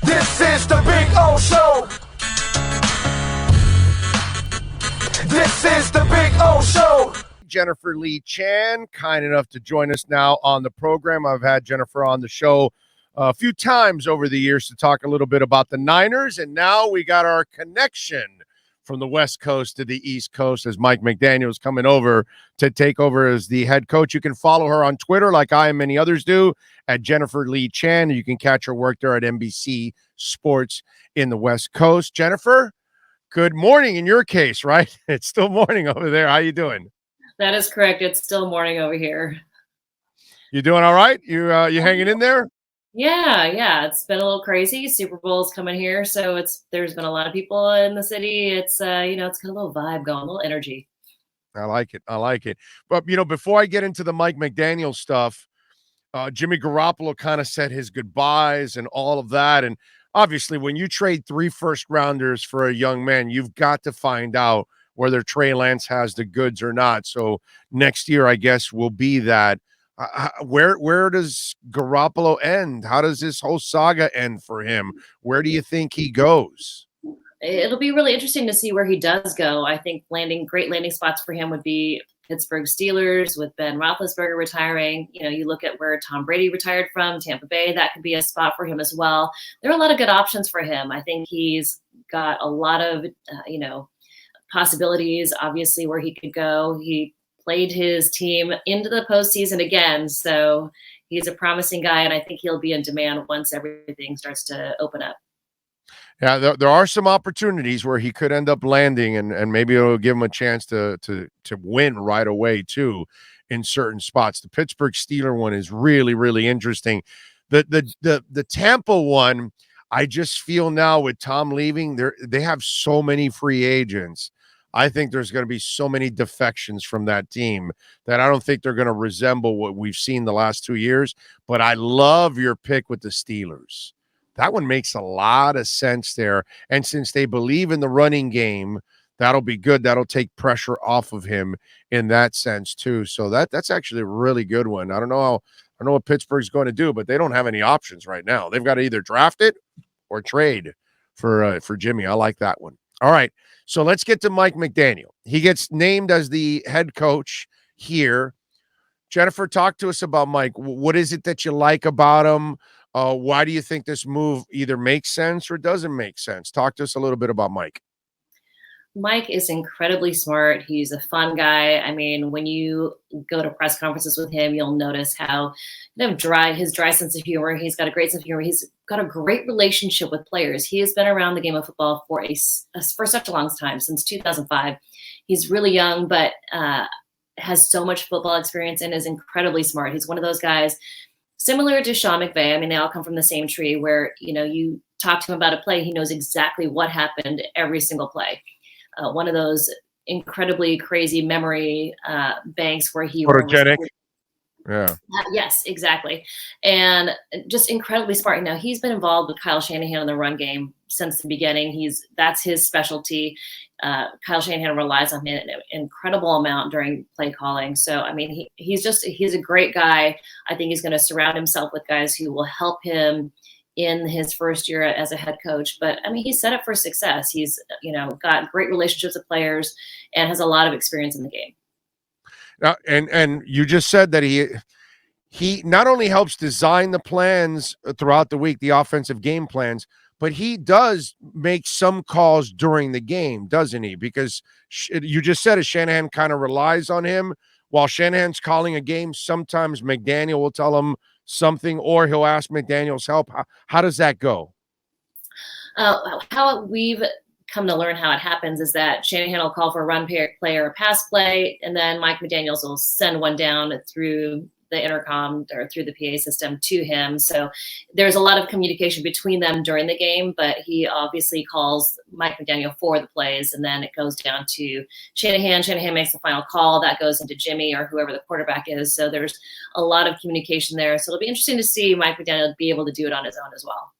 This is the Big O Show. This is the Big O Show. Jennifer Lee Chan, kind enough to join us now on the program. I've had Jennifer on the show a few times over the years to talk a little bit about the Niners, and now we got our connection from the West Coast to the East Coast as Mike McDaniel is coming over to take over as the head coach. You can follow her on Twitter like I and many others do at Jennifer Lee Chan. You can catch her work there at NBC Sports in the West Coast. Jennifer, good morning in your case, right? It's still morning over there. How you doing? That is correct. It's still morning over here. You doing all right? You hanging in there? Yeah. It's been a little crazy. Super Bowl's coming here, so there's been a lot of people in the city. It's it's got a little vibe going, a little energy. I like it. But before I get into the Mike McDaniel stuff, Jimmy Garoppolo kind of said his goodbyes and all of that. And obviously, when you trade 3 first-rounders for a young man, you've got to find out whether Trey Lance has the goods or not. So next year, I guess, will be that. Where does Garoppolo end? How does this whole saga end for him? Where do you think he goes? It'll be really interesting to see where he does go. I think great landing spots for him would be Pittsburgh Steelers with Ben Roethlisberger retiring. You look at where Tom Brady retired from, Tampa Bay, that could be a spot for him as well. There are a lot of good options for him. I think he's got a lot of, possibilities, obviously, where he could go. He played his team into the postseason again, so he's a promising guy, and I think he'll be in demand once everything starts to open up. Yeah, there are some opportunities where he could end up landing, and maybe it'll give him a chance to win right away too in certain spots. The Pittsburgh Steeler one is really, really interesting. The Tampa one, I just feel now with Tom leaving, they have so many free agents. I think there's going to be so many defections from that team that I don't think they're going to resemble what we've seen the last 2 years. But I love your pick with the Steelers. That one makes a lot of sense there. And since they believe in the running game, that'll be good. That'll take pressure off of him in that sense too. So that's actually a really good one. I don't know what Pittsburgh's going to do, but they don't have any options right now. They've got to either draft it or trade for Jimmy. I like that one. All right. So let's get to Mike McDaniel. He gets named as the head coach here. Jennifer, talk to us about Mike. What is it that you like about him? Why do you think this move either makes sense or doesn't make sense? Talk to us a little bit about Mike. Mike is incredibly smart. He's a fun guy. I mean, when you go to press conferences with him, you'll notice how his dry sense of humor. He's got a great sense of humor. He's got a great relationship with players. He has been around the game of football for such a long time, since 2005. He's really young, but has so much football experience and is incredibly smart. He's one of those guys similar to Sean McVay. I mean, they all come from the same tree where, you talk to him about a play, he knows exactly what happened every single play. One of those incredibly crazy memory banks where he photogenic. Yeah. Yes, exactly. And just incredibly smart. Now, he's been involved with Kyle Shanahan in the run game since the beginning. That's his specialty. Kyle Shanahan relies on him an incredible amount during play calling. So, I mean, he's a great guy. I think he's going to surround himself with guys who will help him in his first year as a head coach. But I mean, he's set up for success. He's, got great relationships with players and has a lot of experience in the game. Now, and you just said that he not only helps design the plans throughout the week, the offensive game plans, but he does make some calls during the game, doesn't he? Because you just said Shanahan kind of relies on him. While Shanahan's calling a game, sometimes McDaniel will tell him something, or he'll ask McDaniel's help. How does that go? How we've come to learn how it happens is that Shanahan will call for a run play or a pass play, and then Mike McDaniels will send one down through the intercom or through the PA system to him. So there's a lot of communication between them during the game, but he obviously calls Mike McDaniel for the plays, and then it goes down to Shanahan. Shanahan makes the final call. That goes into Jimmy or whoever the quarterback is. So there's a lot of communication there. So it'll be interesting to see Mike McDaniel be able to do it on his own as well.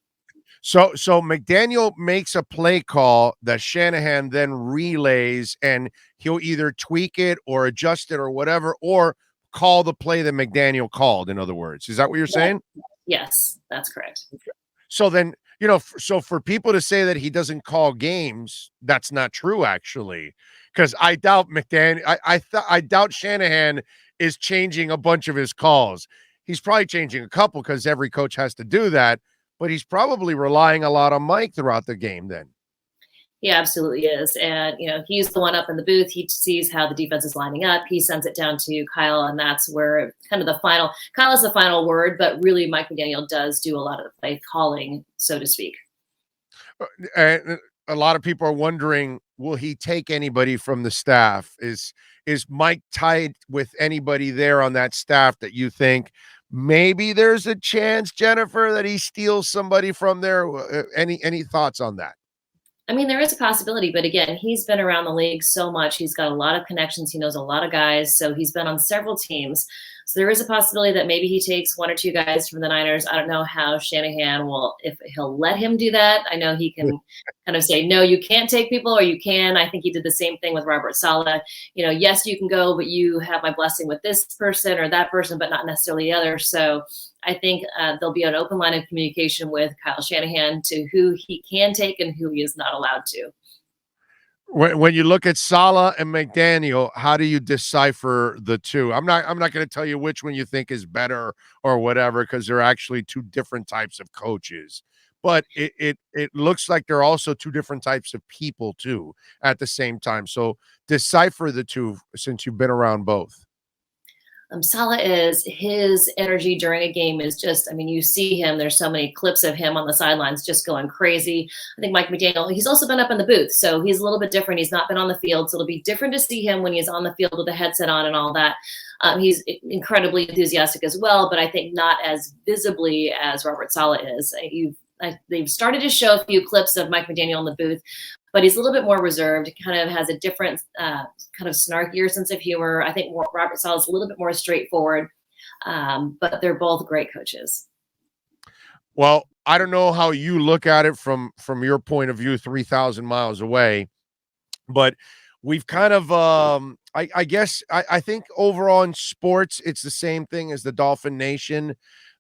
So McDaniel makes a play call that Shanahan then relays, and he'll either tweak it or adjust it or whatever, or call the play that McDaniel called, in other words. Is that what you're saying? Yes, that's correct. So then So for people to say that he doesn't call games, that's not true, actually, because I doubt McDaniel. I doubt Shanahan is changing a bunch of his calls. He's probably changing a couple because every coach has to do that, but he's probably relying a lot on Mike throughout the game. Then, He absolutely is. And, he's the one up in the booth. He sees how the defense is lining up. He sends it down to Kyle, and that's where kind of Kyle is the final word, but really Mike McDaniel does do a lot of the play calling, so to speak. and a lot of people are wondering, will he take anybody from the staff? Is Mike tied with anybody there on that staff that you think maybe there's a chance, Jennifer, that he steals somebody from there? Any thoughts on that? I mean, there is a possibility, but again, he's been around the league so much. He's got a lot of connections. He knows a lot of guys. So he's been on several teams. So there is a possibility that maybe he takes one or two guys from the Niners. I don't know how Shanahan if he'll let him do that. I know he can kind of say, no, you can't take people, or you can. I think he did the same thing with Robert Saleh. Yes, you can go, but you have my blessing with this person or that person, but not necessarily the other. So I think there'll be an open line of communication with Kyle Shanahan to who he can take and who he is not allowed to. When you look at Saleh and McDaniel, how do you decipher the two? I'm not going to tell you which one you think is better or whatever, because they're actually two different types of coaches. But it looks like they're also two different types of people too at the same time. So decipher the two since you've been around both. Saleh is his energy during a game is just, you see him. There's so many clips of him on the sidelines just going crazy. I think Mike McDaniel, he's also been up in the booth, so he's a little bit different. He's not been on the field, so it'll be different to see him when he's on the field with the headset on and all that. He's incredibly enthusiastic as well, but I think not as visibly as Robert Saleh is. They've started to show a few clips of Mike McDaniel in the booth, but he's a little bit more reserved. He kind of has a different kind of snarkier sense of humor. I think Robert Saleh is a little bit more straightforward, but they're both great coaches. Well, I don't know how you look at it from your point of view, 3,000 miles away, but we've kind of, I guess, I think overall in sports, it's the same thing as the Dolphin Nation,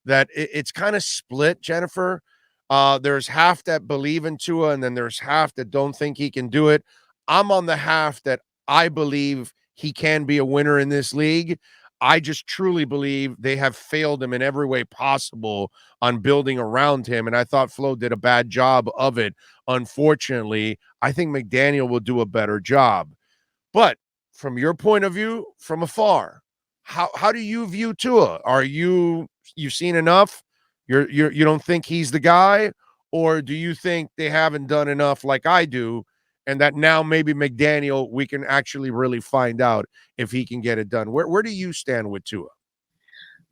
that it's kind of split, Jennifer. There's half that believe in Tua, and then there's half that don't think he can do it. I'm on the half that I believe he can be a winner in this league. I just truly believe they have failed him in every way possible on building around him, and I thought Flo did a bad job of it. Unfortunately, I think McDaniel will do a better job. But from your point of view, from afar, how do you view Tua? You've seen enough? You don't think he's the guy, or do you think they haven't done enough like I do, and that now maybe McDaniel, we can actually really find out if he can get it done? Where do you stand with Tua?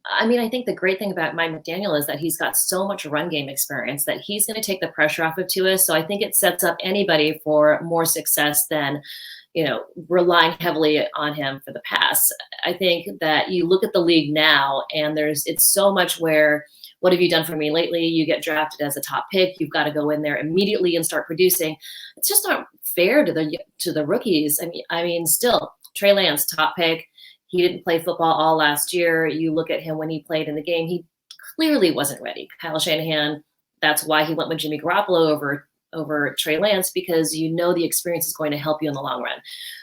I think the great thing about Mike McDaniel is that he's got so much run game experience that he's going to take the pressure off of Tua. So I think it sets up anybody for more success than, relying heavily on him for the pass. I think that you look at the league now, and it's so much where, what have you done for me lately? You get drafted as a top pick. You've got to go in there immediately and start producing. It's just not fair to the rookies. Still, Trey Lance, top pick. He didn't play football all last year. You look at him when he played in the game, he clearly wasn't ready. Kyle Shanahan, that's why he went with Jimmy Garoppolo over Trey Lance, because the experience is going to help you in the long run.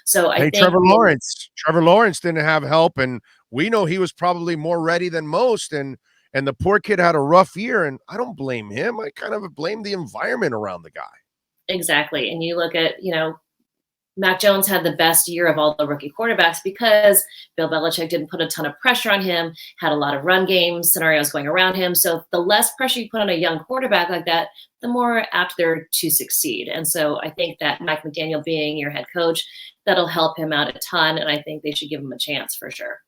So I think Trevor Lawrence didn't have help, and we know he was probably more ready than most, and the poor kid had a rough year, and I don't blame him. I kind of blame the environment around the guy. Exactly. And you look at, Mac Jones had the best year of all the rookie quarterbacks because Bill Belichick didn't put a ton of pressure on him, had a lot of run game scenarios going around him. So the less pressure you put on a young quarterback like that, the more apt they're to succeed. And so I think that Mike McDaniel being your head coach, that'll help him out a ton. And I think they should give him a chance for sure.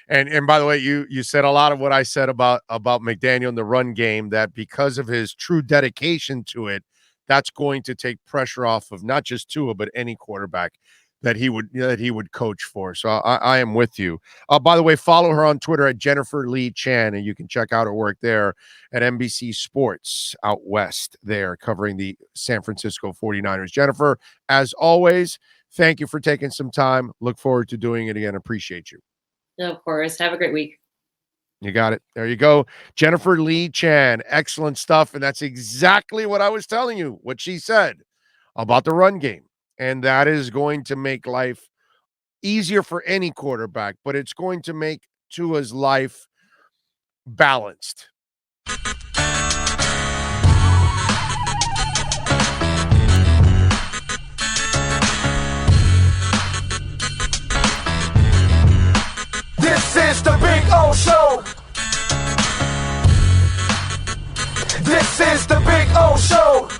And by the way, you said a lot of what I said about McDaniel in the run game, that because of his true dedication to it, that's going to take pressure off of not just Tua, but any quarterback that he would coach for. So I am with you. By the way, follow her on Twitter at Jennifer Lee Chan, and you can check out her work there at NBC Sports out west there, covering the San Francisco 49ers. Jennifer, as always, thank you for taking some time. Look forward to doing it again. Appreciate you. Of course. Have a great week. You got it. There you go. Jennifer Lee Chan. Excellent stuff. And that's exactly what I was telling you, what she said about the run game. And that is going to make life easier for any quarterback, but it's going to make Tua's life balanced. This is the Big O Show. This is the Big O Show.